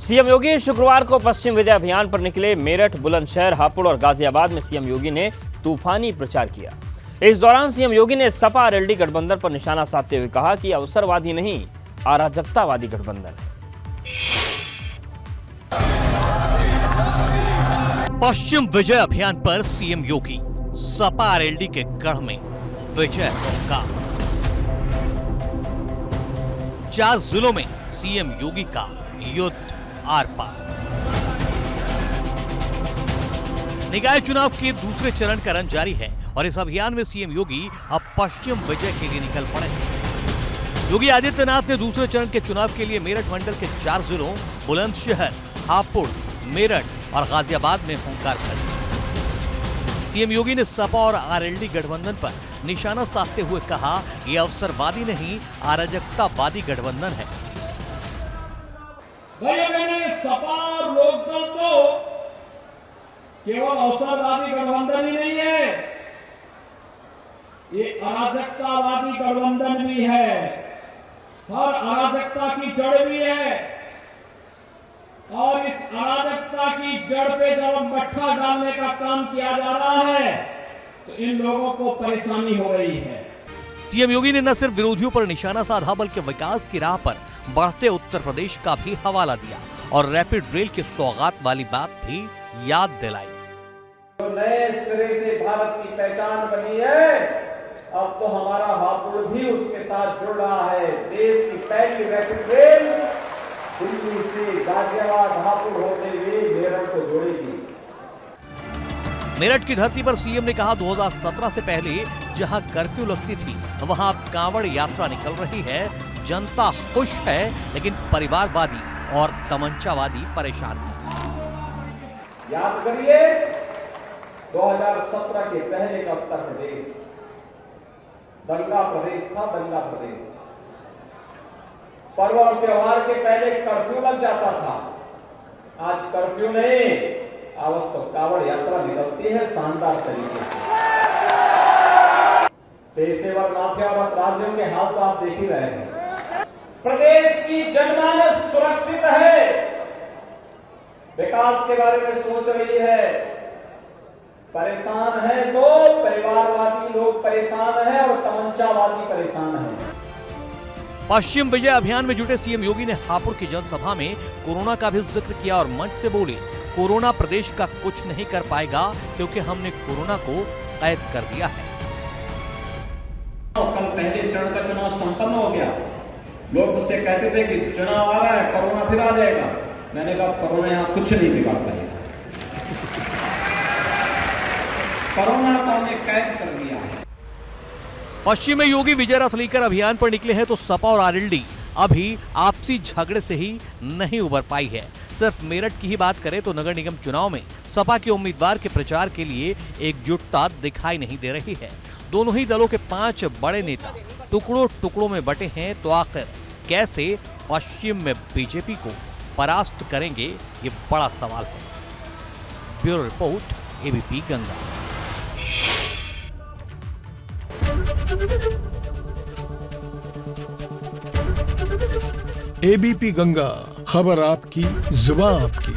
CM योगी शुक्रवार को पश्चिम विजय अभियान पर निकले। मेरठ, बुलंदशहर, हापुड़ और गाजियाबाद में सीएम योगी ने तूफानी प्रचार किया। इस दौरान सीएम योगी ने सपा आरएलडी गठबंधन पर निशाना साधते हुए कहा कि अवसरवादी नहीं, अराजकतावादी गठबंधन है। पश्चिम विजय अभियान पर सीएम योगी, सपा आरएलडी के गढ़ में विजय का 4 जिलों में सीएम योगी का युद्ध आर पार। निकाय चुनाव के दूसरे चरण का रन जारी है और इस अभियान में सीएम योगी अब पश्चिम विजय के लिए निकल पड़े हैं। योगी आदित्यनाथ ने दूसरे चरण के चुनाव के लिए मेरठ मंडल के 4 जिलों बुलंदशहर, हापुड़, मेरठ और गाजियाबाद में हुंकार भरी। सीएम योगी ने सपा और आरएलडी गठबंधन पर निशाना साधते हुए कहा, यह अवसरवादी नहीं, अराजकतावादी गठबंधन है। भैया मैंने सपा और लोकदल तो केवल अवसरवादी गठबंधन ही नहीं है, ये अराजकतावादी गठबंधन भी है। हर अराजकता की जड़ भी है और इस अराजकता की जड़ पे जब मट्ठा डालने का काम किया जा रहा है तो इन लोगों को परेशानी हो रही है। सीएम योगी ने न सिर्फ विरोधियों पर निशाना साधा बल्कि विकास की राह पर बढ़ते उत्तर प्रदेश का भी हवाला दिया और रैपिड रेल की सौगात वाली बात भी याद दिलाई। तो नए सिरे से भारत की पहचान बनी है, अब तो हमारा हापुड़ भी उसके साथ जुड़ रहा है। देश की पहली रैपिड रेल दिल्ली से गाजियाबाद, हापुड़ होते हुए मेरठ को जोड़ेगी। मेरठ की धरती पर सीएम ने कहा, 2017 से पहले जहां कर्फ्यू लगती थी वहां अब कांवड़ यात्रा निकल रही है। जनता खुश है लेकिन परिवारवादी और तमंचावादी परेशान है। याद करिए 2017 के पहले का उत्तर प्रदेश दंगा प्रदेश था, दंगा प्रदेश। पर्व और त्योहार के पहले कर्फ्यू लग जाता था, आज कर्फ्यू नहीं, आज तो कांवड़ यात्रा निकलती है शानदार तरीके से। पेशेवर माफिया और अपराधियों के हाल तो आप देख ही रहे हैं। प्रदेश की जनमानस सुरक्षित है, विकास के बारे में सोच रही है। परेशान है तो परिवारवादी लोग परेशान है और तमंचावादी परेशान है। पश्चिम विजय अभियान में जुटे सीएम योगी ने हापुड़ की जनसभा में कोरोना का भी जिक्र किया और मंच से बोले, कोरोना प्रदेश का कुछ नहीं कर पाएगा क्योंकि हमने कोरोना को कैद कर दिया है। कल पहले चरण का चुनाव संपन्न हो गया। लोग मुझसे कहते थे कि चुनाव आ रहा है, कोरोना फिर आ जाएगा। मैंने कहा कोरोना यहाँ कुछ नहीं बिगाड़ पाएगा। कोरोना को हमने कैद कर दिया है। पश्चिम में योगी विजय रथ लेकर अभियान पर निकले हैं तो सपा और आरएलडी अभी आपसी झगड़े से ही नहीं उबर पाई है। सिर्फ मेरठ की ही बात करें तो नगर निगम चुनाव में सपा के उम्मीदवार के प्रचार के लिए एकजुटता दिखाई नहीं दे रही है। दोनों ही दलों के 5 बड़े नेता टुकड़ों टुकड़ों में बटे हैं, तो आखिर कैसे पश्चिम में बीजेपी को परास्त करेंगे, ये बड़ा सवाल है। Bureau report, ABP Ganga. ABP Ganga, खबर आपकी, जुबान आपकी।